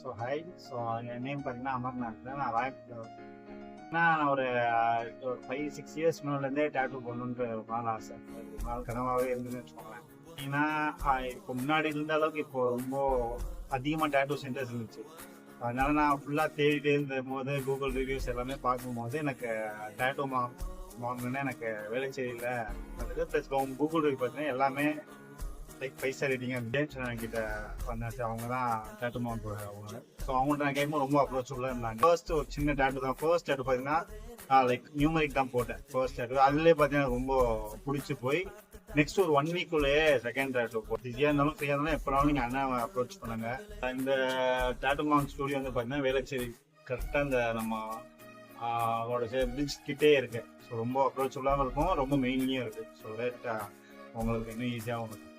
So high. So என் name பார்த்தீங்கன்னா அமர்நாத் தான். நான் ராயப்பூர். நான் ஒரு 5-6 இயர்ஸ் முன்னாடிலேருந்தே டேட்டூ போடணுன்ற ஒரு நாள் ஆசை, ஒரு நாள் கனவாகவே இருந்துன்னு வச்சுக்கோங்களேன். ஏன்னா இப்போ முன்னாடி இருந்த அளவுக்கு இப்போ ரொம்ப அதிகமாக டேட்டூ சென்டர்ஸ் இருந்துச்சு. அதனால நான் ஃபுல்லாக தேடிட்டே இருந்த போது கூகுள் ரிவ்யூஸ் எல்லாமே பார்க்கும்போது எனக்கு டேட்டூ வாங்கணுன்னா எனக்கு வேலைச்சேரியில் வந்தது. ப்ளஸ் கூகுள் ரிவ்யூ பார்த்தீங்கன்னா எல்லாமே லைக் 5 ஸ்டார் ரேட்டிங். ஜேம்ஸ் கிட்ட பண்ணாச்சு, அவங்க தான் டேட்டூ மார்க் அவங்க. ஸோ அவங்கள்ட்ட நான் கேட்கும்போது ரொம்ப அப்ரோச்சபுளாக இருந்தாங்க. ஃபர்ஸ்ட் ஒரு சின்ன டேட்டூ தான். ஃபர்ஸ்ட் டேட்டூ பார்த்தீங்கன்னா லைக் நியூமரிக் தான் போட்டேன் ஃபர்ஸ்ட் டேட்டூ. அதுலேயே பார்த்தீங்கன்னா ரொம்ப பிடிச்சி போய் நெக்ஸ்ட் ஒரு 1 வீக்குள்ளேயே செகண்ட் டேட்டூ போட்டு ஈஸியாக இருந்தாலும் ஃப்ரீயாக இருந்தாலும் எப்போனாலும் நீங்கள் அண்ணன் அப்ரோச் பண்ணுங்க. இந்த டேட்டூ மார்க் ஸ்டூடியோ வந்து பார்த்தீங்கன்னா வேலைச்சேரி கரெக்டாக இந்த நம்ம அவங்களோட பிரிட்ஜ் கிட்டே இருக்கு. ஸோ ரொம்ப அப்ரோச்சபுளாகவும் இருக்கும், ரொம்ப மெயின்லேயும் இருக்குது. ஸோ உங்களுக்கு இன்னும் ஈஸியாகவும் இருக்கும்.